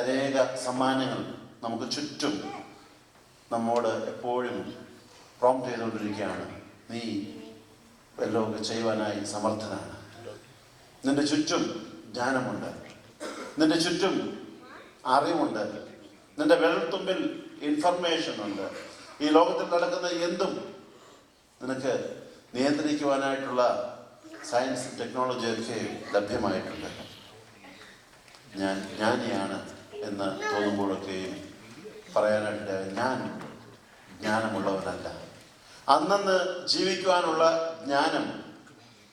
അനേക സമ്മാനങ്ങൾ നമുക്ക് ചുറ്റും നമ്മോട് എപ്പോഴും പ്രോംപ്റ്റ് ചെയ്തുകൊണ്ടിരിക്കുകയാണ്. നീ വല്ലതൊക്കെ ചെയ്യുവാനായി സമർത്ഥനാണ്. നിന്റെ ചുറ്റും ജ്ഞാനമുണ്ട്, നിന്റെ ചുറ്റും അറിവുണ്ട്, നിന്റെ വിരൽത്തുമ്പിൽ ഇൻഫർമേഷൻ ഉണ്ട്. ഈ ലോകത്തിൽ നടക്കുന്ന എന്തും നിനക്ക് നിയന്ത്രിക്കുവാനായിട്ടുള്ള സയൻസ് ടെക്നോളജിയൊക്കെ ലഭ്യമായിട്ടുണ്ട്. ഞാൻ ജ്ഞാനിയാണ് എന്ന് തോന്നുമ്പോഴൊക്കെയും പറയാനായിട്ട് ഞാൻ ജ്ഞാനമുള്ളവനല്ല. അന്നന്ന് ജീവിക്കുവാനുള്ള ജ്ഞാനം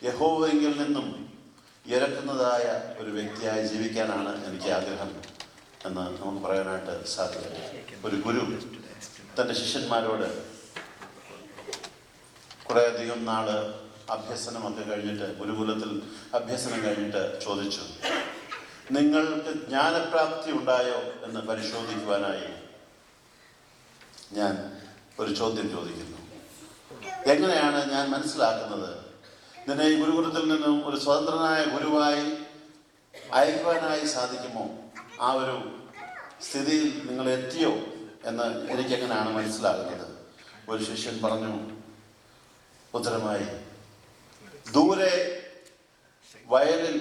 യഹോവയിൽ നിന്നും ഇറക്കുന്നതായ ഒരു വ്യക്തിയായി ജീവിക്കാനാണ് എനിക്ക് ആഗ്രഹം എന്ന് നമുക്ക് പറയാനായിട്ട് സാധിക്കും. ഒരു ഗുരു തൻ്റെ ശിഷ്യന്മാരോട് കുറേയധികം നാള് അഭ്യസനമൊക്കെ കഴിഞ്ഞിട്ട്, ഗുരുകുലത്തിൽ അഭ്യസനം കഴിഞ്ഞിട്ട് ചോദിച്ചു, നിങ്ങൾക്ക് ജ്ഞാനപ്രാപ്തി ഉണ്ടായോ എന്ന് പരിശോധിക്കുവാനായി ഞാൻ ഒരു ചോദ്യം ചോദിക്കുന്നു. എങ്ങനെയാണ് ഞാൻ മനസ്സിലാക്കുന്നത് നിന്നെ ഈ ഗുരുകുലത്തിൽ നിന്നും ഒരു സ്വതന്ത്രനായ ഗുരുവായി അയക്കുവാനായി സാധിക്കുമോ? ആ ഒരു സ്ഥിതിയിൽ നിങ്ങൾ എത്തിയോ എന്ന് എനിക്കെങ്ങനെയാണ് മനസ്സിലാകുന്നത്? ഒരു ശിഷ്യൻ പറഞ്ഞു ഉത്തരമായി, ദൂരെ വയലിൽ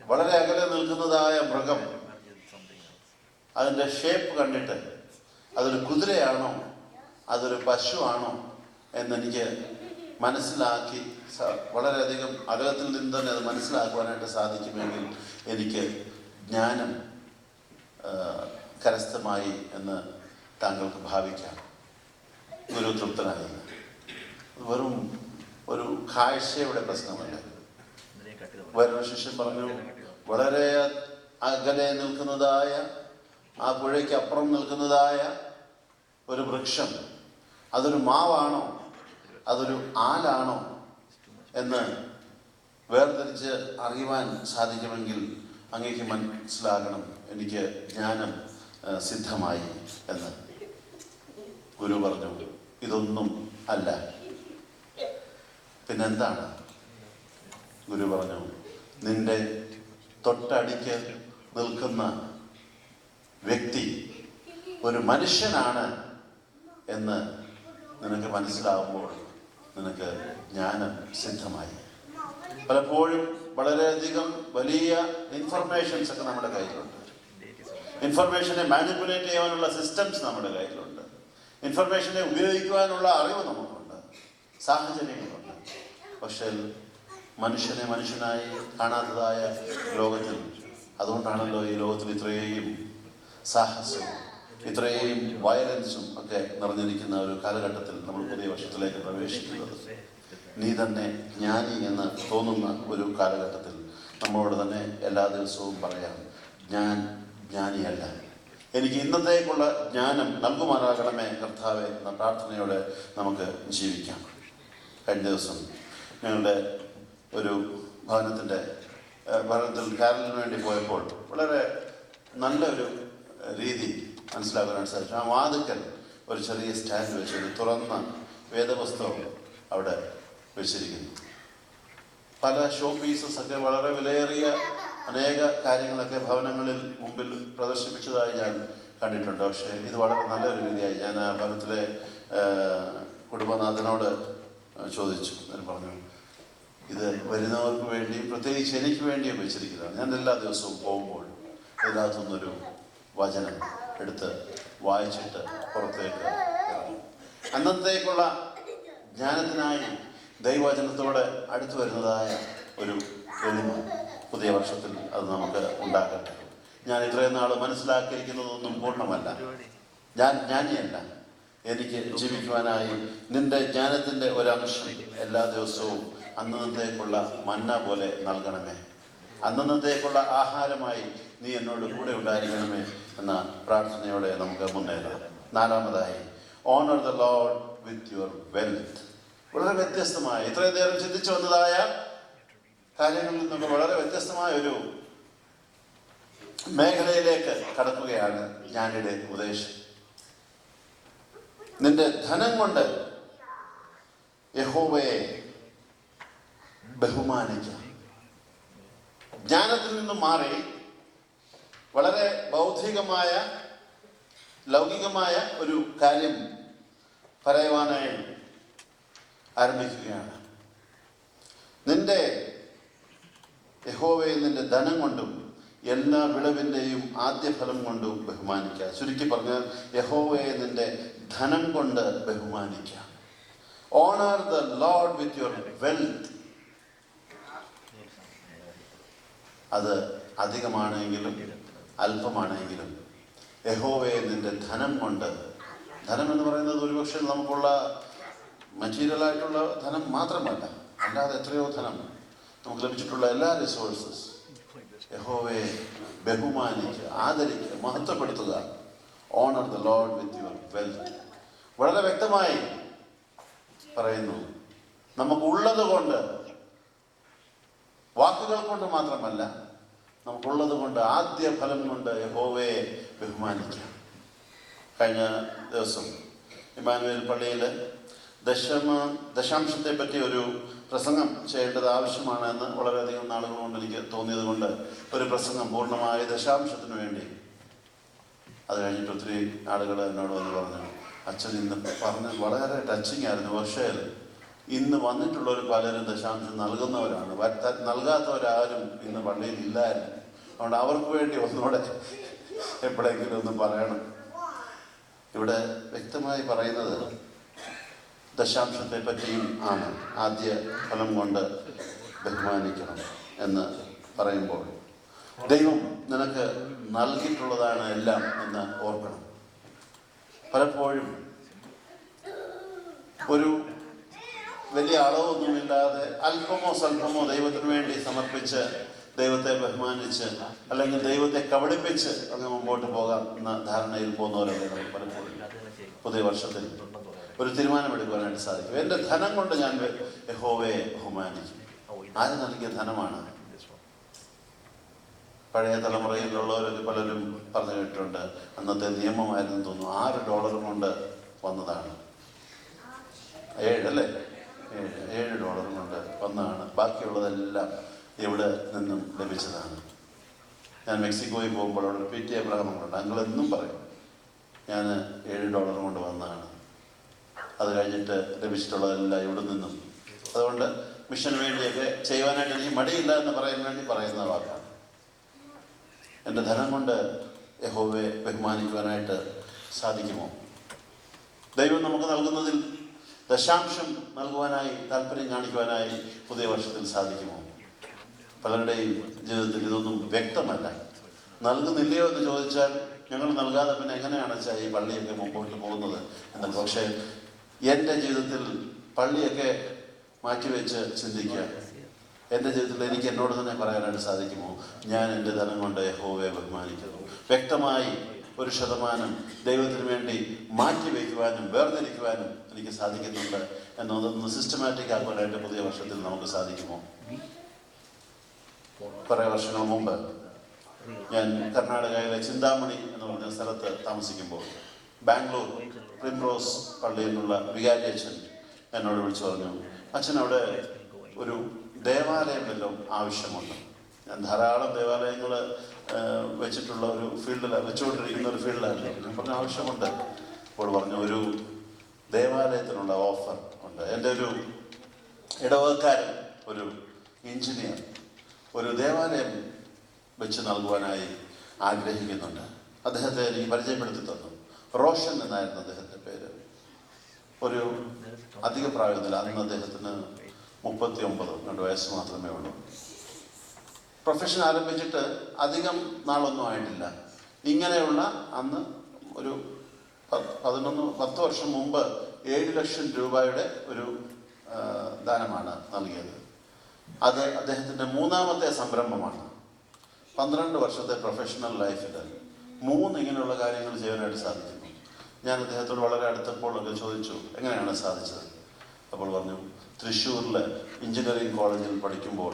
വളരെ അകലെ നിൽക്കുന്നതായ മൃഗം, അതിൻ്റെ ഷേപ്പ് കണ്ടിട്ട് അതൊരു കുതിരയാണോ അതൊരു പശുവാണോ എന്നെനിക്ക് മനസ്സിലാക്കി വളരെയധികം അകലത്തിൽ നിന്ന് തന്നെ അത് മനസ്സിലാക്കുവാനായിട്ട് സാധിക്കുമെങ്കിൽ എനിക്ക് ജ്ഞാനം കരസ്ഥമായി എന്ന് താങ്കൾക്ക് ഭാവിക്കാം. ഗുരു തൃപ്തനായി. വെറും ഒരു കാഴ്ചയുടെ പ്രശ്നമല്ല. വേറൊരു ശിഷ്യൻ പറഞ്ഞു, വളരെ അകലെ നിൽക്കുന്നതായ ആ പുഴയ്ക്ക് അപ്പുറം നിൽക്കുന്നതായ ഒരു വൃക്ഷം, അതൊരു മാവാണോ അതൊരു ആലാണോ എന്ന് വേർതിരിച്ച് അറിയുവാൻ സാധിക്കുമെങ്കിൽ അങ്ങേക്ക് മനസ്സിലാകണം എനിക്ക് ജ്ഞാനം സിദ്ധമായി എന്ന്. ഗുരു പറഞ്ഞു, ഇതൊന്നും അല്ല. പിന്നെന്താണ്? ഗുരു പറഞ്ഞു, നിന്റെ തൊട്ടടിക്ക് നിൽക്കുന്ന വ്യക്തി ഒരു മനുഷ്യനാണ് എന്ന് നിനക്ക് മനസ്സിലാവുമ്പോൾ നിനക്ക് ജ്ഞാനം സിദ്ധമായി. പലപ്പോഴും വളരെയധികം വലിയ ഇൻഫർമേഷൻസ് ഒക്കെ നമ്മുടെ കയ്യിലുണ്ട്. ഇൻഫർമേഷനെ മാനിപ്പുലേറ്റ് ചെയ്യാനുള്ള സിസ്റ്റംസ് നമ്മുടെ കയ്യിലുണ്ട്. ഇൻഫർമേഷനെ ഉപയോഗിക്കുവാനുള്ള അറിവ് നമുക്കുണ്ട്, സാഹചര്യങ്ങളുണ്ട്. പക്ഷേ മനുഷ്യനെ മനുഷ്യനായി കാണാത്തതായ ലോകത്തിൽ, അതുകൊണ്ടാണല്ലോ ഈ ലോകത്തിൽ ഇത്രയും സാഹസവും ഇത്രയും വയലൻസും ഒക്കെ നിറഞ്ഞിരിക്കുന്ന ഒരു കാലഘട്ടത്തിൽ നമ്മൾ പുതിയ വർഷത്തിലേക്ക് പ്രവേശിക്കുന്നത്. നീ തന്നെ ജ്ഞാനി എന്ന് തോന്നുന്ന ഒരു കാലഘട്ടത്തിൽ നമ്മളോട് തന്നെ എല്ലാ ദിവസവും പറയാം, ഞാൻ ജ്ഞാനിയല്ല, എനിക്ക് ഇന്നത്തേക്കുള്ള ജ്ഞാനം നൽകുമാറാകണമേ കർത്താവേ എന്ന പ്രാർത്ഥനയോടെ നമുക്ക് ജീവിക്കാം. കഴിഞ്ഞ ദിവസം ഞങ്ങളുടെ ഒരു ഭവനത്തിൽ കാരലിന് വേണ്ടി പോയപ്പോൾ വളരെ നല്ലൊരു രീതി മനസ്സിലാക്കാനായിട്ട് സാധിച്ചു. ആ വാതിക്കൽ ഒരു ചെറിയ സ്റ്റാൻഡ് വെച്ചൊരു തുറന്ന വേദപുസ്തകം അവിടെ വെച്ചിരിക്കുന്നു. പല ഷോ പീസസ് ഒക്കെ വളരെ വിലയേറിയ അനേക കാര്യങ്ങളൊക്കെ ഭവനങ്ങളിൽ മുമ്പിൽ പ്രദർശിപ്പിച്ചതായി ഞാൻ കണ്ടിട്ടുണ്ട്. പക്ഷേ ഇത് വളരെ നല്ലൊരു രീതിയായി. ഞാൻ ആ ഭവനത്തിലെ കുടുംബനാഥനോട് ചോദിച്ചു. ഞാൻ പറഞ്ഞു, ഇത് വരുന്നവർക്ക് വേണ്ടി, പ്രത്യേകിച്ച് എനിക്ക് വേണ്ടിയും വെച്ചിരിക്കുന്നതാണ്. ഞാൻ എല്ലാ ദിവസവും പോകുമ്പോൾ ഇതിനകത്തുനിന്നൊരു വചനം എടുത്ത് വായിച്ചിട്ട് പുറത്തേക്ക് ഇറങ്ങും. അന്നത്തേക്കുള്ള ജ്ഞാനത്തിനായി ദൈവവചനത്തോടെ അടുത്തു വരുന്നതായ ഒരു എളിമ പുതിയ വർഷത്തിൽ അത് നമുക്ക് ഉണ്ടാകട്ടെ. ഞാൻ ഇത്രയും നാൾ മനസ്സിലാക്കിയിരിക്കുന്നതൊന്നും പൂർണ്ണമല്ല. ഞാൻ ജ്ഞാനിയല്ല. എനിക്ക് ജീവിക്കുവാനായി നിന്റെ ജ്ഞാനത്തിൻ്റെ ഒരംശം എല്ലാ ദിവസവും അന്നത്തേക്കുള്ള മന്ന പോലെ നൽകണമേ. അന്നത്തേക്കുള്ള ആഹാരമായി നീ എന്നോട് കൂടെ ഉണ്ടായിരിക്കണമേ എന്ന പ്രാർത്ഥനയോടെ നമുക്ക് മുന്നേറാം. നാലാമതായി, owner the Lord with your wealth. വളരെ വ്യത്യസ്തമായ, ഇത്രയും നേരം ചിന്തിച്ചു വന്നതായ കാര്യങ്ങളിൽ നിന്നൊക്കെ വളരെ വ്യത്യസ്തമായ ഒരു മേഖലയിലേക്ക് കടക്കുകയാണ് ജ്ഞാനിയുടെ ഉപദേശം. നിന്റെ ധനം കൊണ്ട് യഹോവയെ ബഹുമാനിക്കാം. ജ്ഞാനത്തിൽ നിന്നും മാറി വളരെ ബൗദ്ധികമായ ലൗകികമായ ഒരു കാര്യം പറയുവാനായി ആരംഭിക്കുകയാണ്. നിന്റെ യഹോവയെ നിന്റെ ധനം കൊണ്ടും എല്ലാ വിളവിൻ്റെയും ആദ്യഫലം കൊണ്ടും ബഹുമാനിക്കുക. ചുരുക്കി പറഞ്ഞാൽ യഹോവയെ നിന്റെ ധനം കൊണ്ട് ബഹുമാനിക്കുക. Owner the Lord with your wealth. അത് അധികമാണെങ്കിലും അല്പമാണെങ്കിലും യഹോവയെ നിന്റെ ധനം കൊണ്ട്, ധനം എന്ന് പറയുന്നത് ഒരുപക്ഷെ നമുക്കുള്ള മെറ്റീരിയലായിട്ടുള്ള ധനം മാത്രമല്ല, അല്ലാതെ എത്രയോ ധനം നമുക്ക് ലഭിച്ചിട്ടുള്ള എല്ലാ റിസോഴ്സസ് യഹോവയെ ബഹുമാനിക്കുക, ആദരിക്കുക, മഹത്വപ്പെടുത്തുക. Honour the Lord with your wealth. വളരെ വ്യക്തമായി പറയുന്നു, നമുക്കുള്ളത് കൊണ്ട്, വാക്കുകൾ കൊണ്ട് മാത്രമല്ല, നമുക്കുള്ളത് കൊണ്ട്, ആദ്യ ഫലം കൊണ്ട് യഹോവയെ ബഹുമാനിക്കാം. കഴിഞ്ഞ ദിവസം ഇമ്മാനുവേൽ പള്ളിയിൽ ദശാംശത്തെ പറ്റി ഒരു പ്രസംഗം ചെയ്യേണ്ടത് ആവശ്യമാണ് എന്ന് വളരെയധികം നാളുകൾ കൊണ്ട് എനിക്ക് തോന്നിയത് കൊണ്ട് ഒരു പ്രസംഗം പൂർണ്ണമായ ദശാംശത്തിന് വേണ്ടി. അത് കഴിഞ്ഞിട്ട് ഒത്തിരി ആളുകൾ എന്നോട് വന്ന് പറഞ്ഞു, അച്ഛൻ ഇന്ന് പറഞ്ഞ് വളരെ ടച്ചിങ് ആയിരുന്നു, പക്ഷേ ഇന്ന് വന്നിട്ടുള്ളവർ പലരും ദശാംശം നൽകുന്നവരാണ്, നൽകാത്തവരാരും ഇന്ന് പള്ളിയിൽ ഇല്ലായിരുന്നു. അതുകൊണ്ട് അവർക്ക് വേണ്ടി ഒന്നുകൂടെ എപ്പോഴെങ്കിലും ഒന്ന് പറയണം. ഇവിടെ വ്യക്തമായി പറയുന്നത് ദശാംശത്തെ പറ്റിയും ആണ്. ആദ്യ ഫലം കൊണ്ട് ബഹുമാനിക്കണം എന്ന് പറയുമ്പോൾ ദൈവം നിനക്ക് നൽകിയിട്ടുള്ളതാണ് എല്ലാം എന്ന് ഓർക്കണം. പലപ്പോഴും ഒരു വലിയ അളവൊന്നുമില്ലാതെ അല്പമോ സ്വല്പമോ ദൈവത്തിന് വേണ്ടി സമർപ്പിച്ച് ദൈവത്തെ ബഹുമാനിച്ച് അല്ലെങ്കിൽ ദൈവത്തെ കബളിപ്പിച്ച് അങ്ങ് മുമ്പോട്ട് പോകാം എന്ന ധാരണയിൽ പോകുന്നവരല്ലേ നമ്മൾ പലപ്പോഴും. പുതിയ വർഷത്തിൽ ഒരു തീരുമാനമെടുക്കുവാനായിട്ട് സാധിക്കും. എൻ്റെ ധനം കൊണ്ട് ഞാൻ യഹോവയെ ബഹുമാനിക്കും. ആര് നൽകിയ ധനമാണ്? പഴയ തലമുറയിലുള്ളവരൊക്കെ പലരും പറഞ്ഞു കേട്ടിട്ടുണ്ട്, അന്നത്തെ നിയമമായിരുന്നു തോന്നുന്നു, $6 കൊണ്ട് വന്നതാണ്. $7 കൊണ്ട് വന്നതാണ്. ബാക്കിയുള്ളതെല്ലാം എവിടെ നിന്നും ലഭിച്ചതാണ്. ഞാൻ മെക്സിക്കോയിൽ പോകുമ്പോൾ അവിടെ പി ടി എബ്രഹാമുണ്ട്, അങ്ങളെന്നും പറയും ഞാൻ $7 കൊണ്ട് വന്നതാണ്. അത് കഴിഞ്ഞിട്ട് ലഭിച്ചിട്ടുള്ളതെല്ലാം ഇവിടെ നിന്നും. അതുകൊണ്ട് മിഷന് വേണ്ടിയൊക്കെ ചെയ്യുവാനായിട്ട് എനിക്ക് മടിയില്ല എന്ന് പറയാൻ വേണ്ടി പറയുന്ന വാക്കാണ്. എൻ്റെ ധനം കൊണ്ട് യഹോവയെ ബഹുമാനിക്കുവാനായിട്ട് സാധിക്കുമോ? ദൈവം നമുക്ക് നൽകുന്നതിൽ ദശാംശം നൽകുവാനായി താല്പര്യം കാണിക്കുവാനായി പുതിയ വർഷത്തിൽ സാധിക്കുമോ? പലരുടെയും ജീവിതത്തിൽ ഇതൊന്നും വ്യക്തമല്ല. നൽകുന്നില്ലയോ എന്ന് ചോദിച്ചാൽ ഞങ്ങൾ നൽകാതെ പിന്നെ എങ്ങനെയാണ് ഈ പള്ളിയൊക്കെ മുമ്പോട്ട് പോകുന്നത് എന്നല്ല. പക്ഷേ എൻ്റെ ജീവിതത്തിൽ പള്ളിയൊക്കെ മാറ്റിവെച്ച് ചിന്തിക്കുക. എൻ്റെ ജീവിതത്തിൽ എനിക്ക് എന്നോട് തന്നെ പറയാനായിട്ട് സാധിക്കുമോ, ഞാൻ എൻ്റെ ധനം കൊണ്ട് യഹോവയെ ബഹുമാനിക്കുന്നു. വ്യക്തമായി ഒരു ശതമാനം ദൈവത്തിന് വേണ്ടി മാറ്റിവെക്കുവാനും വേർതിരിക്കുവാനും എനിക്ക് സാധിക്കുന്നുണ്ട് എന്നതൊന്ന് സിസ്റ്റമാറ്റിക് ആക്കുവാനായിട്ട് പുതിയ വർഷത്തിൽ നമുക്ക് സാധിക്കുമോ? കുറേ വർഷങ്ങൾ മുമ്പ് ഞാൻ കർണാടകയിലെ ചിന്താമണി എന്ന് പറഞ്ഞ സ്ഥലത്ത് താമസിക്കുമ്പോൾ ബാംഗ്ലൂർ പ്രിംറോസ് പള്ളിയിൽ നിന്നുള്ള വികാരി അച്ഛൻ എന്നോട് വിളിച്ചു പറഞ്ഞു, അച്ഛൻ അവിടെ ഒരു ദേവാലയം വല്ലതും ആവശ്യമുണ്ട്. ഞാൻ ധാരാളം ദേവാലയങ്ങൾ വെച്ചിട്ടുള്ള ഒരു ഫീൽഡിലാണ്, വെച്ചുകൊണ്ടിരിക്കുന്ന ഒരു ഫീൽഡിലാണ്. ഞാൻ പറഞ്ഞ ആവശ്യമുണ്ട്. അപ്പോൾ പറഞ്ഞു ഒരു ദേവാലയത്തിനുള്ള ഓഫർ ഉണ്ട്. എൻ്റെ ഒരു ഇടവകക്കാരൻ, ഒരു എഞ്ചിനീയർ, ഒരു ദേവാലയം വെച്ച് നൽകുവാനായി ആഗ്രഹിക്കുന്നുണ്ട്. അദ്ദേഹത്തെ എനിക്ക് പരിചയപ്പെടുത്തി തന്നു. റോഷൻ എന്നായിരുന്നു അദ്ദേഹത്തിൻ്റെ പേര്. ഒരു അധിക പ്രായമൊന്നുമില്ല. അന്ന് അദ്ദേഹത്തിന് 39 വയസ്സ് മാത്രമേ ഉള്ളൂ. പ്രൊഫഷൻ ആരംഭിച്ചിട്ട് അധികം നാളൊന്നും ആയിട്ടില്ല. ഇങ്ങനെയുള്ള അന്ന് ഒരു 10 വർഷം മുമ്പ് 7 ലക്ഷം രൂപയുടെ ഒരു ദാനമാണ് നൽകിയത്. അത് അദ്ദേഹത്തിൻ്റെ 3ാമത്തെ സംരംഭമാണ്. 12 വർഷത്തെ പ്രൊഫഷണൽ ലൈഫിൽ 3 ഇങ്ങനെയുള്ള കാര്യങ്ങൾ ചെയ്യാനായിട്ട് സാധിക്കുന്നു. ഞാൻ അദ്ദേഹത്തോട് വളരെ അടുത്തപ്പോഴൊക്കെ ചോദിച്ചു, എങ്ങനെയാണ് സാധിച്ചത്? അപ്പോൾ പറഞ്ഞു, തൃശ്ശൂരിൽ എഞ്ചിനീയറിംഗ് കോളേജിൽ പഠിക്കുമ്പോൾ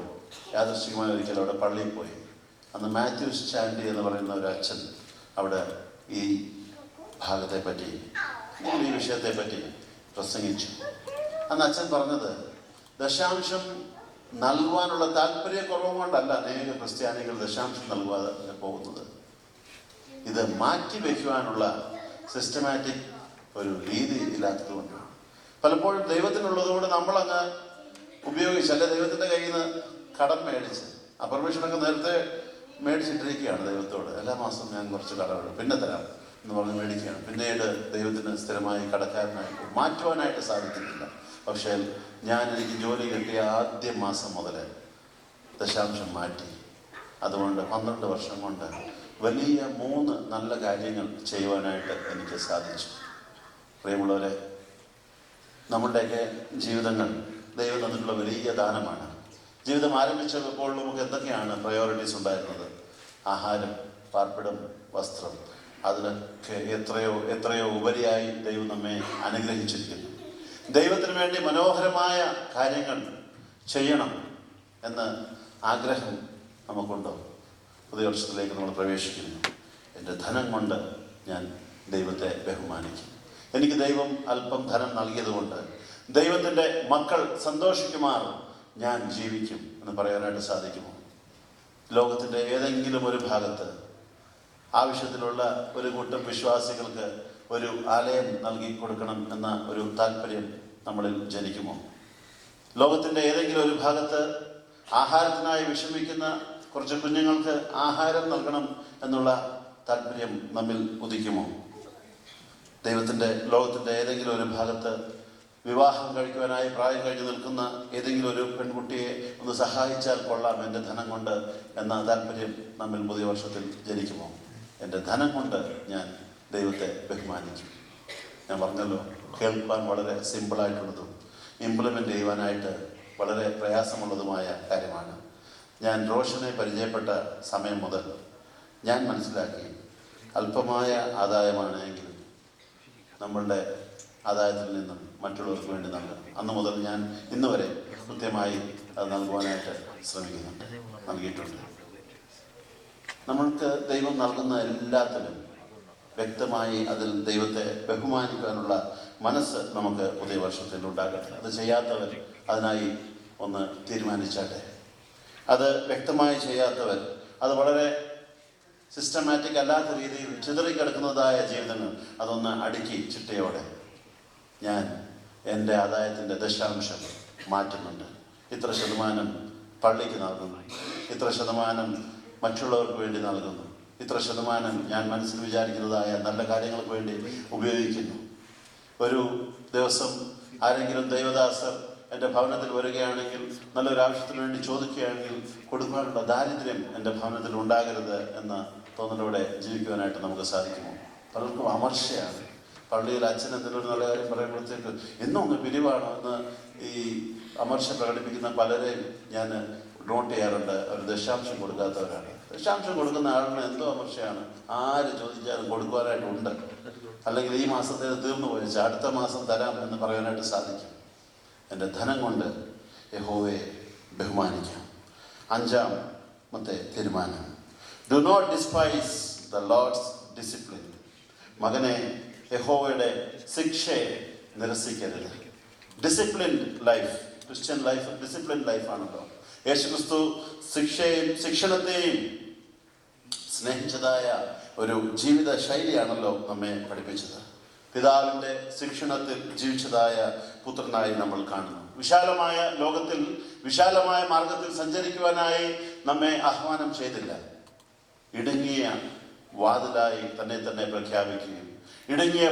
യാദൃശ്ചികമായ ഒരിക്കലും അവിടെ പള്ളിയിൽ പോയി. അന്ന് മാത്യൂസ് ചാൻഡി എന്ന് പറയുന്ന ഒരു അച്ഛൻ അവിടെ ഈ ഭാഗത്തെപ്പറ്റി, ഈ വിഷയത്തെപ്പറ്റി പ്രസംഗിച്ചു. അന്ന് അച്ഛൻ പറഞ്ഞത്, ദശാംശം നൽകുവാനുള്ള താല്പര്യക്കുറവ് കൊണ്ടല്ല അനേക ക്രിസ്ത്യാനികൾ ദശാംശം നൽകാതെ പോകുന്നത്. ഇത് മാറ്റി വയ്ക്കുവാനുള്ള സിസ്റ്റമാറ്റിക് ഒരു രീതി ഇല്ലാത്തതുകൊണ്ടാണ്. പലപ്പോഴും ദൈവത്തിനുള്ളതുകൊണ്ട് നമ്മളങ്ങ് ഉപയോഗിച്ച്, അല്ലെ ദൈവത്തിൻ്റെ കയ്യിൽ നിന്ന് കടം മേടിച്ച്, ആ പെർമിഷനൊക്കെ നേരത്തെ മേടിച്ചിട്ടിരിക്കുകയാണ് ദൈവത്തോട്. എല്ലാ മാസവും ഞാൻ കുറച്ച് കടമെടുക്കും, പിന്നെ തരാം എന്ന് പറഞ്ഞ് മേടിക്കുകയാണ്. പിന്നീട് ദൈവത്തിന് സ്ഥിരമായി കടക്കാരനായിട്ട് മാറ്റുവാനായിട്ട് സാധിക്കുന്നില്ല. പക്ഷേ എനിക്ക് ജോലി കിട്ടിയ ആദ്യ മാസം മുതൽ ദശാംശം മാറ്റി. അതുകൊണ്ട് 12 വർഷം കൊണ്ട് വലിയ 3 നല്ല കാര്യങ്ങൾ ചെയ്യുവാനായിട്ട് എനിക്ക് സാധിച്ചു. പ്രിയമുള്ളവരെ, നമ്മളുടെയൊക്കെ ജീവിതങ്ങൾ ദൈവം തന്നിട്ടുള്ള വലിയ ദാനമാണ്. ജീവിതം ആരംഭിച്ചപ്പോൾ നമുക്ക് എന്തൊക്കെയാണ് പ്രയോറിറ്റീസ് ഉണ്ടായിരുന്നത്? ആഹാരം, പാർപ്പിടം, വസ്ത്രം. അതിനൊക്കെ എത്രയോ ഉപരിയായി ദൈവം നമ്മെ അനുഗ്രഹിച്ചിരിക്കുന്നു. ദൈവത്തിന് വേണ്ടി മനോഹരമായ കാര്യങ്ങൾ ചെയ്യണം എന്ന് ആഗ്രഹം നമുക്കുണ്ടോ? പുതിയ വർഷത്തിലേക്ക് നമ്മൾ പ്രവേശിക്കുന്നു. എൻ്റെ ധനം കൊണ്ട് ഞാൻ ദൈവത്തെ ബഹുമാനിക്കും. എനിക്ക് ദൈവം അല്പം ധനം നൽകിയതുകൊണ്ട് ദൈവത്തിൻ്റെ മക്കൾ സന്തോഷിക്കുമാർ ഞാൻ ജീവിക്കും എന്ന് പറയാനായിട്ട് സാധിക്കുമോ? ലോകത്തിൻ്റെ ഏതെങ്കിലും ഒരു ഭാഗത്ത് ആവശ്യത്തിലുള്ള ഒരു കൂട്ടം വിശ്വാസികൾക്ക് ഒരു ആലയം നൽകി കൊടുക്കണം എന്ന ഒരു താല്പര്യം നമ്മളിൽ ജനിക്കുമോ? ലോകത്തിൻ്റെ ഏതെങ്കിലും ഒരു ഭാഗത്ത് ആഹാരത്തിനായി വിഷമിക്കുന്ന കുറച്ച് കുഞ്ഞുങ്ങൾക്ക് ആഹാരം നൽകണം എന്നുള്ള താല്പര്യം നമ്മിൽ ഉദിക്കുമോ? ലോകത്തിൻ്റെ ഏതെങ്കിലും ഒരു ഭാഗത്ത് വിവാഹം കഴിക്കുവാനായി പ്രായം കഴിഞ്ഞ് നിൽക്കുന്ന ഏതെങ്കിലും ഒരു പെൺകുട്ടിയെ ഒന്ന് സഹായിച്ചാൽ കൊള്ളാം എൻ്റെ ധനം കൊണ്ട് എന്ന താല്പര്യം നമ്മിൽ പുതിയ വർഷത്തിൽ ജനിക്കുമോ? എൻ്റെ ധനം കൊണ്ട് ഞാൻ ദൈവത്തെ ബഹുമാനിക്കും. ഞാൻ പറഞ്ഞല്ലോ, കേൾക്കാൻ വളരെ സിമ്പിളായിട്ടുള്ളതും ഇംപ്ലിമെൻ്റ് ചെയ്യുവാനായിട്ട് വളരെ പ്രയാസമുള്ളതുമായ കാര്യമാണ്. ഞാൻ റോഷനെ പരിചയപ്പെട്ട സമയം മുതൽ ഞാൻ മനസ്സിലാക്കി, അല്പമായ ആദായമാണ് എങ്കിലും നമ്മളുടെ ആദായത്തിൽ നിന്നും മറ്റുള്ളവർക്ക് വേണ്ടി നൽകണം. അന്ന് മുതൽ ഞാൻ ഇന്ന് വരെ കൃത്യമായി അത് നൽകുവാനായിട്ട് ശ്രമിക്കുന്നുണ്ട്, നൽകിയിട്ടുണ്ട്. നമ്മൾക്ക് ദൈവം നൽകുന്ന എല്ലാത്തിലും വ്യക്തമായി അതിൽ ദൈവത്തെ ബഹുമാനിക്കാനുള്ള മനസ്സ് നമുക്ക് പുതിയ വർഷത്തിൽ ഉണ്ടാകട്ടെ. അത് ചെയ്യാത്തവർ അതിനായി ഒന്ന് തീരുമാനിച്ചാട്ടെ. അത് വ്യക്തമായി ചെയ്യാത്തവർ, അത് വളരെ സിസ്റ്റമാറ്റിക് അല്ലാത്ത രീതിയിൽ ചിതറിക്കിടക്കുന്നതായ ജീവിതങ്ങൾ അതൊന്ന് അടുക്കി ചിട്ടയോടെ ഞാൻ എൻ്റെ ആദായത്തിൻ്റെ ദശാംശം മാറ്റുന്നുണ്ട്. ഇത്ര ശതമാനം പള്ളിക്ക് നൽകുന്നു, ഇത്ര ശതമാനം മറ്റുള്ളവർക്ക് വേണ്ടി നൽകുന്നു, ഇത്ര ശതമാനം ഞാൻ മനസ്സിൽ വിചാരിക്കുന്നതായ നല്ല കാര്യങ്ങൾക്ക് വേണ്ടി ഉപയോഗിക്കുന്നു. ഒരു ദിവസം ആരെങ്കിലും ദൈവദാസർ എൻ്റെ ഭവനത്തിൽ വരികയാണെങ്കിൽ, നല്ലൊരു ആവശ്യത്തിന് വേണ്ടി ചോദിക്കുകയാണെങ്കിൽ കൊടുക്കാനുള്ള ദാരിദ്ര്യം എൻ്റെ ഭവനത്തിൽ ഉണ്ടാകരുത് എന്ന തോന്നലോടെ ജീവിക്കുവാനായിട്ട് നമുക്ക് സാധിക്കുമോ? പലർക്കും അമർഷയാണ്. പള്ളിയിൽ അച്ഛൻ എന്തെങ്കിലും നല്ല കാര്യം പറയുമ്പോഴത്തേക്ക് ഇന്നൊന്ന് പിരിവാണോ എന്ന് ഈ അമർഷ പ്രകടിപ്പിക്കുന്ന പലരെയും ഞാൻ നോട്ട് ചെയ്യാറുണ്ട്. അവർ ദശാംശം കൊടുക്കാത്തവരാണ്. ദശാംശം കൊടുക്കുന്ന ആളിന് എന്തോ അമർഷയാണ്, ആര് ചോദിച്ചാലും കൊടുക്കുവാനായിട്ടുണ്ട്. അല്ലെങ്കിൽ ഈ മാസത്തെ തീർന്നു പോയിച്ച് അടുത്ത മാസം തരാം എന്ന് പറയാനായിട്ട് സാധിക്കും. എൻ്റെ ധനം കൊണ്ട് യഹോവയെ ബഹുമാനിക്കാം. 5-മത്തെ തീരുമാനം, do not despise the Lord's discipline. മകനെ, യഹോവയുടെ ശിക്ഷയെ നിരസിക്കരുത്. Disciplined life, Christian life disciplined ലൈഫാണല്ലോ. യേശുക്രിസ്തു ശിക്ഷണത്തെയും സ്നേഹിച്ചതായ ഒരു ജീവിത ശൈലിയാണല്ലോ നമ്മെ പഠിപ്പിച്ചത്. പിതാവിൻ്റെ ശിക്ഷണത്തിൽ ജീവിച്ചതായ പുത്രനായി നമ്മൾ കാണുന്നു. വിശാലമായ ലോകത്തിൽ വിശാലമായ മാർഗത്തിൽ സഞ്ചരിക്കുവാനായി നമ്മെ ആഹ്വാനം ചെയ്തില്ല. ഇടുങ്ങിയ വാതിലായി തന്നെ പ്രഖ്യാപിക്കുകയും ഇടുങ്ങിയ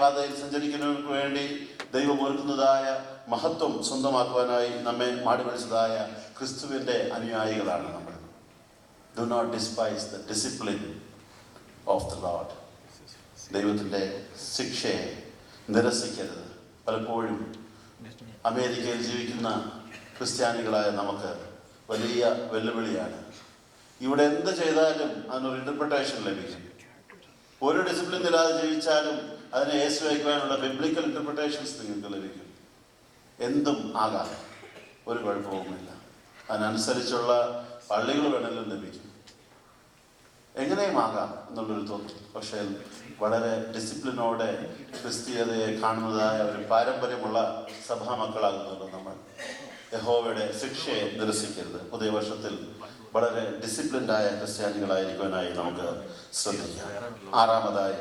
പാതയിൽ സഞ്ചരിക്കുന്നവർക്ക് വേണ്ടി ദൈവം ഒരുക്കുന്നതായ മഹത്വം സ്വന്തമാക്കുവാനായി നമ്മെ മാടിമറിച്ചതായ ക്രിസ്തുവിൻ്റെ അനുയായികളാണ് നമ്മൾ. Do not despise the discipline of the Lord. ദൈവത്തിൻ്റെ ശിക്ഷയെ നിരസിക്കരുത്. പലപ്പോഴും അമേരിക്കയിൽ ജീവിക്കുന്ന ക്രിസ്ത്യാനികളായ നമുക്ക് വലിയ വെല്ലുവിളിയാണ്. ഇവിടെ എന്ത് ചെയ്താലും അതിനൊരു ഇൻ്റർപ്രിട്ടേഷൻ ലഭിക്കും. ഒരു ഡിസിപ്ലിൻ ഇല്ലാതെ ജീവിച്ചാലും അതിനെ യേശു വയ്ക്കുവാനുള്ള ബിബ്ലിക്കൽ ഇൻ്റർപ്രിട്ടേഷൻസ് നിങ്ങൾക്ക് ലഭിക്കും. എന്തും ആകാം, ഒരു കുഴപ്പവുമില്ല. അതിനനുസരിച്ചുള്ള പള്ളികൾ വേണമെങ്കിലും ലഭിക്കും. എങ്ങനെയും ആകാം എന്നുള്ളൊരു തോന്നൽ. പക്ഷേ വളരെ ഡിസിപ്ലിനോടെ ക്രിസ്തീയതയെ കാണുന്നതായ ഒരു പാരമ്പര്യമുള്ള സഭാമക്കളാകുന്നുണ്ട് നമ്മൾ. യഹോവയുടെ ശിക്ഷയെ നിരസിക്കരുത്. പുതിയ വർഷത്തിൽ വളരെ ഡിസിപ്ലിൻഡായ ക്രിസ്ത്യാനികളായിരിക്കുവാനായി നമുക്ക് ശ്രദ്ധിക്കാം. ആറാമതായി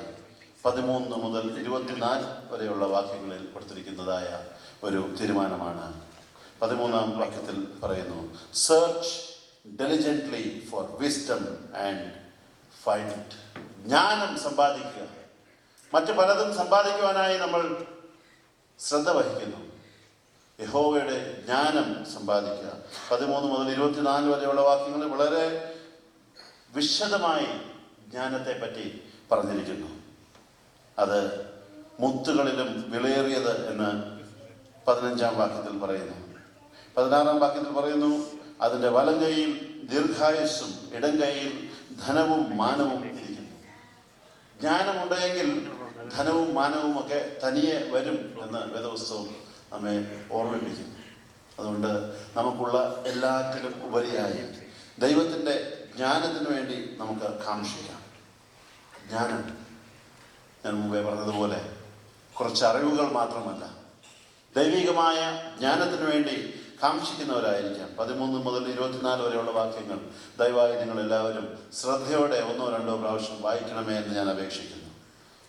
13 മുതൽ 24 വരെയുള്ള വാക്യങ്ങളിൽ കൊടുത്തിരിക്കുന്നതായ ഒരു തീരുമാനമാണ്. 13-ാം വാക്യത്തിൽ പറയുന്നു, search diligently for wisdom and find it. ജ്ഞാനം സമ്പാദിക്കുക. മറ്റു പലതും സമ്പാദിക്കുവാനായി നമ്മൾ ശ്രദ്ധ വഹിക്കുന്നു. യഹോവയുടെ ജ്ഞാനം സമ്പാദിക്കുക. 13 മുതൽ 24 വരെയുള്ള വാക്യങ്ങൾ വളരെ വിശദമായി ജ്ഞാനത്തെ പറ്റി പറഞ്ഞിരിക്കുന്നു. അത് മുത്തുകളിലും വിലയേറിയത് എന്ന് 15-ാം വാക്യത്തിൽ പറയുന്നു. 16-ാം വാക്യത്തിൽ പറയുന്നു, അതിൻ്റെ വലം കൈയിൽ ദീർഘായുസ്സും ഇടം കൈയിൽ ധനവും മാനവും ഇരിക്കുന്നു. ജ്ഞാനമുണ്ടെങ്കിൽ ധനവും മാനവും ഒക്കെ തനിയെ വരും എന്ന് വേദപുസ്തകം നമ്മെ ഓർമ്മിപ്പിക്കുന്നു. അതുകൊണ്ട് നമുക്കുള്ള എല്ലാറ്റിലും ഉപരിയായി ദൈവത്തിൻ്റെ ജ്ഞാനത്തിന് വേണ്ടി നമുക്ക് കാംക്ഷിക്കാം. ജ്ഞാനം, ഞാൻ മുമ്പേ പറഞ്ഞതുപോലെ, കുറച്ച് അറിവുകൾ മാത്രമല്ല, ദൈവികമായ ജ്ഞാനത്തിന് വേണ്ടി കാംക്ഷിക്കുന്നവരായിരിക്കാം. 13 മുതൽ 24 വരെയുള്ള വാക്യങ്ങൾ ദയവായി നിങ്ങളെല്ലാവരും ശ്രദ്ധയോടെ 1-2 പ്രാവശ്യം വായിക്കണമേ എന്ന് ഞാൻ അപേക്ഷിക്കുന്നു.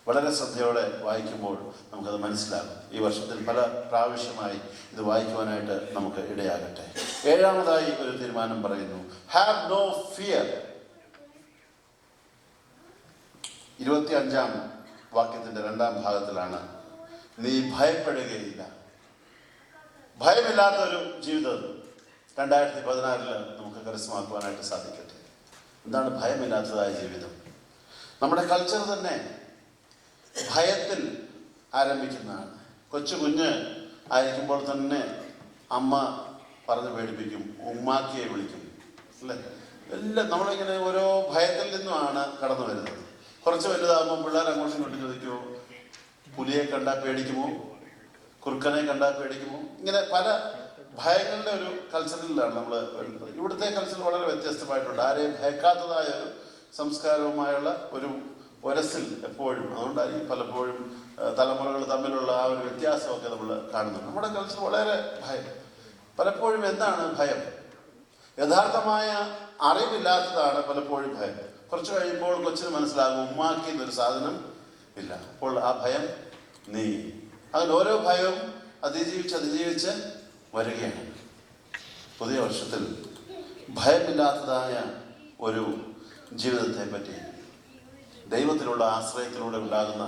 വളരെ ശ്രദ്ധയോടെ വായിക്കുമ്പോൾ നമുക്കത് മനസ്സിലാകും. ഈ വർഷത്തിൽ പല പ്രാവശ്യമായി ഇത് വായിക്കുവാനായിട്ട് നമുക്ക് ഇടയാകട്ടെ. 7-ാമതായി ഒരു തീരുമാനം പറയുന്നു, ഹാവ് നോ ഫിയർ. 25-ാം വാക്യത്തിൻ്റെ 2-ാം ഭാഗത്തിലാണ്, നീ ഭയപ്പെടുകയില്ല. ഭയമില്ലാത്തൊരു ജീവിതം 2016 നമുക്ക് കരസ്ഥമാക്കുവാനായിട്ട് സാധിക്കട്ടെ. എന്താണ് ഭയമില്ലാത്തതായ ജീവിതം? നമ്മുടെ കൾച്ചർ തന്നെ ഭയത്തിൽ ആരംഭിക്കുന്നതാണ്. കുഞ്ഞ് ആയിരിക്കുമ്പോൾ തന്നെ അമ്മ പറഞ്ഞ് പേടിപ്പിക്കും, ഉമ്മാക്കിയെ വിളിക്കും, അല്ലേ? എല്ലാം നമ്മളിങ്ങനെ ഓരോ ഭയത്തിൽ നിന്നുമാണ് കടന്നു വരുന്നത്. കുറച്ച് വലുതാകുമ്പോൾ പിള്ളേർ അങ്ങോട്ടും ഇങ്ങോട്ടും ചോദിക്കുമോ, പുലിയെ കണ്ടാൽ പേടിക്കുമോ, കുറുക്കനെ കണ്ടാൽ പേടിക്കുമോ? ഇങ്ങനെ പല ഭയങ്ങളുടെ ഒരു കൾച്ചറിലാണ് നമ്മൾ വരുന്നത്. ഇവിടുത്തെ കൾച്ചർ വളരെ വ്യത്യസ്തമായിട്ടുണ്ട്. ആരെയും ഭയക്കാത്തതായ ഒരു സംസ്കാരവുമായുള്ള ഒരു ഒരസിൽ എപ്പോഴും, അതുകൊണ്ടായിരിക്കും പലപ്പോഴും തലമുറകൾ തമ്മിലുള്ള ആ ഒരു വ്യത്യാസമൊക്കെ നമ്മൾ കാണുന്നുണ്ട്. നമ്മുടെ കൾച്ചർ വളരെ ഭയം. പലപ്പോഴും എന്താണ് ഭയം? യഥാർത്ഥമായ അറിവില്ലാത്തതാണ് പലപ്പോഴും ഭയം. കുറച്ച് കഴിയുമ്പോൾ കൊച്ചിന് മനസ്സിലാകും, ഉമ്മാക്കി എന്നൊരു സാധനം ഇല്ല. അപ്പോൾ ആ ഭയം നീങ്ങി. അങ്ങനെ ഓരോ ഭയവും അതിജീവിച്ച് വരികയാണ്. പുതിയ വർഷത്തിൽ ഭയമില്ലാത്തതായ ഒരു ജീവിതത്തെ പറ്റി, ദൈവത്തിലുള്ള ആശ്രയത്തിലൂടെ ഉണ്ടാകുന്ന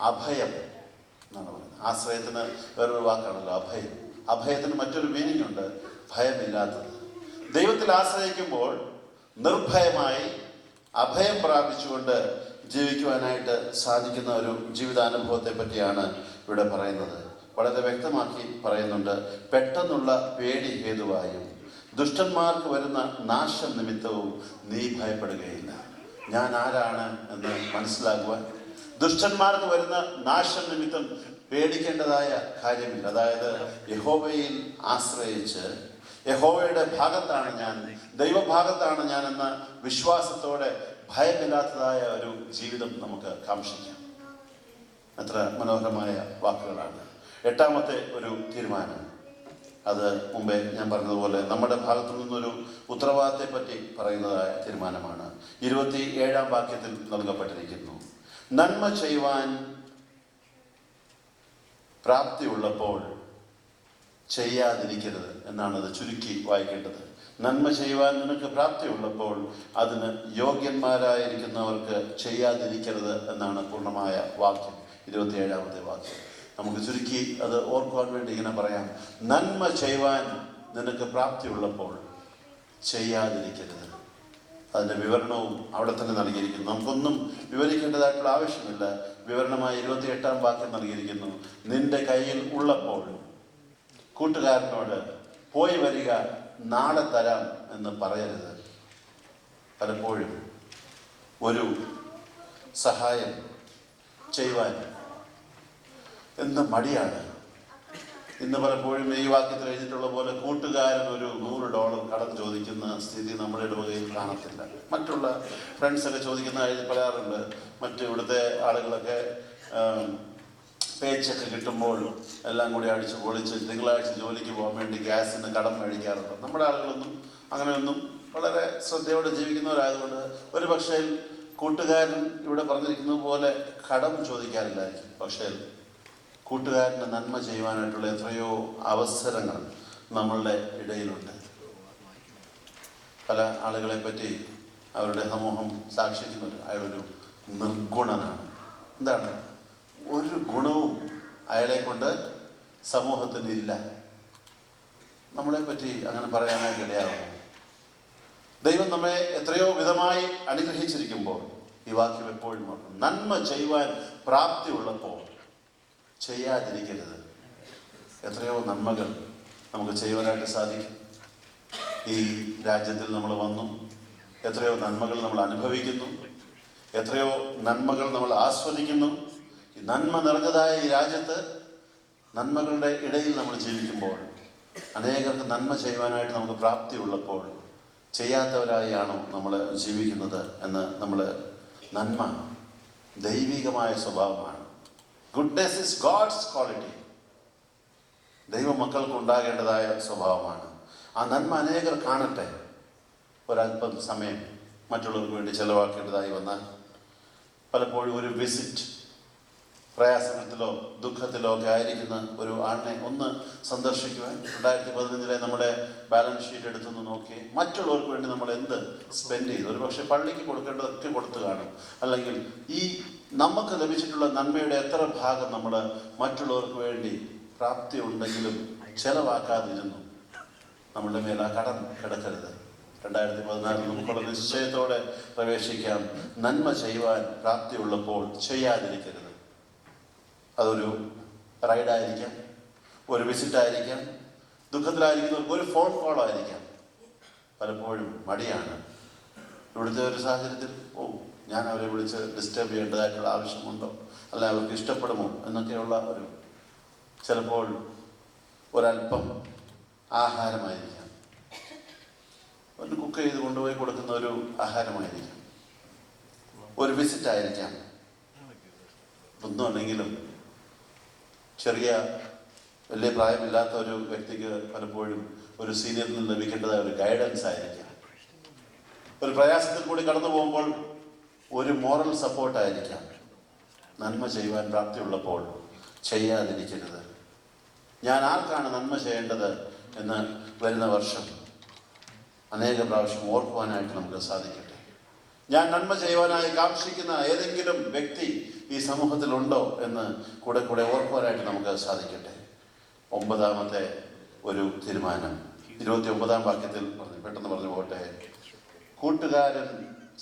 അഭയം എന്നാണ് പറയുന്നത്. ആശ്രയത്തിന് വേറൊരു വാക്കാണല്ലോ അഭയം. അഭയത്തിന് മറ്റൊരു മീനിങ് ഉണ്ട്, ഭയമില്ലാത്തത്. ദൈവത്തിൽ ആശ്രയിക്കുമ്പോൾ നിർഭയമായി അഭയം പ്രാപിച്ചുകൊണ്ട് ജീവിക്കുവാനായിട്ട് സാധിക്കുന്ന ഒരു ജീവിതാനുഭവത്തെ പറ്റിയാണ് ഇവിടെ പറയുന്നത്. വളരെ വ്യക്തമാക്കി പറയുന്നുണ്ട്, പെട്ടെന്നുള്ള പേടി ഹേതുവായും ദുഷ്ടന്മാർക്ക് വരുന്ന നാശം നിമിത്തവും നീ ഭയപ്പെടുകയില്ല. ഞാൻ ആരാണ് എന്ന് മനസ്സിലാക്കുവാൻ, ദുഷ്ടന്മാർക്ക് വരുന്ന നാശം നിമിത്തം പേടിക്കേണ്ടതായ കാര്യമില്ല. അതായത് യഹോവയിൽ ആശ്രയിച്ച് യഹോവയുടെ ഭാഗത്താണ് ഞാൻ, ദൈവഭാഗത്താണ് ഞാൻ എന്ന വിശ്വാസത്തോടെ ഭയമില്ലാത്തതായ ഒരു ജീവിതം നമുക്ക് കാംക്ഷിക്കാം. എത്ര മനോഹരമായ വാക്കുകളാണ്. 8-ാമത്തെ ഒരു തീരുമാനം, അത് മുമ്പേ ഞാൻ പറഞ്ഞതുപോലെ നമ്മുടെ ഭാഗത്തു നിന്നൊരു ഉത്തരവാദിത്തത്തെ പറ്റി പറയുന്നതായ തീരുമാനമാണ്. 27-ാം വാക്യത്തിൽ നൽകപ്പെട്ടിരിക്കുന്നു, നന്മ ചെയ്യുവാൻ പ്രാപ്തിയുള്ളപ്പോൾ ചെയ്യാതിരിക്കരുത് എന്നാണ് അത് ചുരുക്കി വായിക്കേണ്ടത്. നന്മ ചെയ്യുവാൻ നിനക്ക് പ്രാപ്തിയുള്ളപ്പോൾ അതിന് യോഗ്യന്മാരായിരിക്കുന്നവർക്ക് ചെയ്യാതിരിക്കരുത് എന്നാണ് പൂർണ്ണമായ വാക്യം. 27-ാമത്തെ വാക്യം നമുക്ക് ചുരുക്കി അത് ഓർക്കുവാൻ വേണ്ടി ഇങ്ങനെ പറയാം, നന്മ ചെയ്യുവാൻ നിനക്ക് പ്രാപ്തിയുള്ളപ്പോൾ ചെയ്യാതിരിക്കരുത്. അതിൻ്റെ വിവരണവും അവിടെ തന്നെ നൽകിയിരിക്കുന്നു. നമുക്കൊന്നും വിവരിക്കേണ്ടതായിട്ടുള്ള ആവശ്യമില്ല. വിവരണമായി 28-ാം വാക്യം നൽകിയിരിക്കുന്നു, നിന്റെ കയ്യിൽ ഉള്ളപ്പോൾ കൂട്ടുകാരനോട് പോയി വരിക, നാളെ തരാം എന്ന് പറയരുത്. പലപ്പോഴും ഒരു സഹായം ചെയ്യുവാൻ എന്ത് മടിയാണ്. ഇന്ന് പലപ്പോഴും ഈ വാക്യത്തിൽ എഴുതിയിട്ടുള്ള പോലെ കൂട്ടുകാരൻ ഒരു $100 കടം ചോദിക്കുന്ന സ്ഥിതി നമ്മുടെ ഇടവകയിൽ കാണത്തില്ല. മറ്റുള്ള ഫ്രണ്ട്സൊക്കെ ചോദിക്കുന്ന എഴുതി പറയാറുണ്ട്. മറ്റു ഇവിടുത്തെ ആളുകളൊക്കെ പേച്ചൊക്കെ കിട്ടുമ്പോൾ എല്ലാം കൂടി അടിച്ച് പൊളിച്ച് തിങ്കളാഴ്ച ജോലിക്ക് പോകാൻ വേണ്ടി ഗ്യാസിന് കടം മേടിക്കാറുണ്ട്. നമ്മുടെ ആളുകളൊന്നും അങ്ങനെയൊന്നും വളരെ ശ്രദ്ധയോടെ ജീവിക്കുന്നവരായതുകൊണ്ട് ഒരു പക്ഷേ കൂട്ടുകാരൻ ഇവിടെ പറഞ്ഞിരിക്കുന്നത് പോലെ കടം ചോദിക്കാറില്ലായിരിക്കും. പക്ഷേ കൂട്ടുകാരന് നന്മ ചെയ്യുവാനായിട്ടുള്ള എത്രയോ അവസരങ്ങൾ നമ്മളുടെ ഇടയിലുണ്ട്. പല ആളുകളെ പറ്റി അവരുടെ സമൂഹം സാക്ഷിക്കുന്നത് അയാളൊരു നിർഗുണനാണ്. എന്താണ്? ഒരു ഗുണവും അയാളെ കൊണ്ട് സമൂഹത്തിനില്ല. നമ്മളെ പറ്റി അങ്ങനെ പറയാനായിട്ട് ഇടയാകും. ദൈവം നമ്മെ എത്രയോ വിധമായി അനുഗ്രഹിച്ചിരിക്കുമ്പോൾ ഈ വാക്യം എപ്പോഴും ഓർക്കണം. നന്മ ചെയ്യുവാൻ പ്രാപ്തി ഉള്ളപ്പോൾ ചെയ്യാതിരിക്കരുത്. എത്രയോ നന്മകൾ നമുക്ക് ചെയ്യുവാനായിട്ട് സാധിക്കും. ഈ രാജ്യത്തിൽ നമ്മൾ വന്നു, എത്രയോ നന്മകൾ നമ്മൾ അനുഭവിക്കുന്നു, എത്രയോ നന്മകൾ നമ്മൾ ആസ്വദിക്കുന്നു. ഈ നന്മ നിറഞ്ഞതായ ഈ രാജ്യത്ത് നന്മകളുടെ ഇടയിൽ നമ്മൾ ജീവിക്കുമ്പോൾ അനേകർക്ക് നന്മ ചെയ്യുവാനായിട്ട് നമുക്ക് പ്രാപ്തി ഉള്ളപ്പോൾ ചെയ്യാത്തവരായാണോ നമ്മൾ ജീവിക്കുന്നത് എന്ന് നന്മ ദൈവികമായ സ്വഭാവമാണ്. Goodness is God's quality. ദൈവമക്കൾക്ക് ഉണ്ടാകേണ്ടതായ സ്വഭാവമാണ്. ആ നന്മ അനേകർ കാണട്ടെ. ഒരല്പം സമയം മറ്റുള്ളവർക്ക് വേണ്ടി ചെലവാക്കേണ്ടതായി വന്നാൽ പലപ്പോഴും ഒരു വിസിറ്റ്, പ്രയാസത്തിലോ ദുഃഖത്തിലോ ഒക്കെ ആയിരിക്കുന്ന ഒരു ആളിനെ ഒന്ന് സന്ദർശിക്കുവാൻ 2015 നമ്മുടെ ബാലൻസ് ഷീറ്റ് എടുത്തൊന്ന് നോക്കി മറ്റുള്ളവർക്ക് വേണ്ടി നമ്മൾ എന്ത് സ്പെൻഡ് ചെയ്തു. ഒരു പക്ഷേ പള്ളിക്ക് കൊടുക്കേണ്ടതൊക്കെ കൊടുത്തു കാണും. അല്ലെങ്കിൽ ഈ നമുക്ക് ലഭിച്ചിട്ടുള്ള നന്മയുടെ എത്ര ഭാഗം നമ്മൾ മറ്റുള്ളവർക്ക് വേണ്ടി പ്രാപ്തി ഉണ്ടെങ്കിലും ചെലവാക്കാതിരുന്നു. നമ്മളുടെ മേൽ ആ കടം കിടക്കരുത്. 2014 നമുക്കുള്ള നിശ്ചയത്തോടെ പ്രവേശിക്കാം. നന്മ ചെയ്യുവാൻ പ്രാപ്തിയുള്ളപ്പോൾ ചെയ്യാതിരിക്കരുത്. അതൊരു റൈഡായിരിക്കാം, ഒരു വിസിറ്റായിരിക്കാം, ദുഃഖത്തിലായിരിക്കുന്നവർക്ക് ഒരു ഫോൺ കോളായിരിക്കാം. പലപ്പോഴും മടിയാണ്. ഇവിടുത്തെ ഒരു സാഹചര്യത്തിൽ ഞാൻ അവരെ വിളിച്ച് ഡിസ്റ്റർബ് ചെയ്യേണ്ടതായിട്ടുള്ള ആവശ്യമുണ്ടോ, അല്ല അവർക്ക് ഇഷ്ടപ്പെടുമോ എന്നൊക്കെയുള്ള ഒരു ചിലപ്പോൾ ഒരല്പം ആഹാരമായിരിക്കാം, ഒന്ന് കുക്ക് ചെയ്ത് കൊണ്ടുപോയി കൊടുക്കുന്ന ഒരു ആഹാരമായിരിക്കാം, ഒരു വിസിറ്റായിരിക്കാം. ഒന്നുമല്ലെങ്കിലും വലിയ പ്രായമില്ലാത്ത ഒരു വ്യക്തിക്ക് പലപ്പോഴും ഒരു സീനിയറിൽ നിന്ന് ലഭിക്കേണ്ടതായ ഒരു ഗൈഡൻസ് ആയിരിക്കാം. ഒരു പ്രയാസത്തിൽ കൂടി കടന്നു പോകുമ്പോൾ ഒരു മോറൽ സപ്പോർട്ടായിരിക്കാം. നന്മ ചെയ്യുവാൻ പ്രാപ്തിയുള്ളപ്പോൾ ചെയ്യാതിരിക്കരുത്. ഞാൻ ആർക്കാണ് നന്മ ചെയ്യേണ്ടത് എന്ന് വരുന്ന വർഷം അനേക പ്രാവശ്യം ഓർക്കുവാനായിട്ട് നമുക്ക് സാധിക്കട്ടെ. ഞാൻ നന്മ ചെയ്യുവാനായി കാക്ഷിക്കുന്ന ഏതെങ്കിലും വ്യക്തി ഈ സമൂഹത്തിലുണ്ടോ എന്ന് കൂടെ ഓർക്കുവാനായിട്ട് നമുക്ക് സാധിക്കട്ടെ. 9ാമത്തെ ഒരു തീരുമാനം 29ാം വാക്യത്തിൽ പെട്ടെന്ന് പറഞ്ഞു പോട്ടെ. കൂട്ടുകാരൻ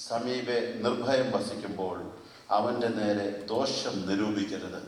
സമീപെ നിർഭയം വസിക്കുമ്പോൾ അവൻ്റെ നേരെ ദോഷം നിരൂപിക്കരുത്.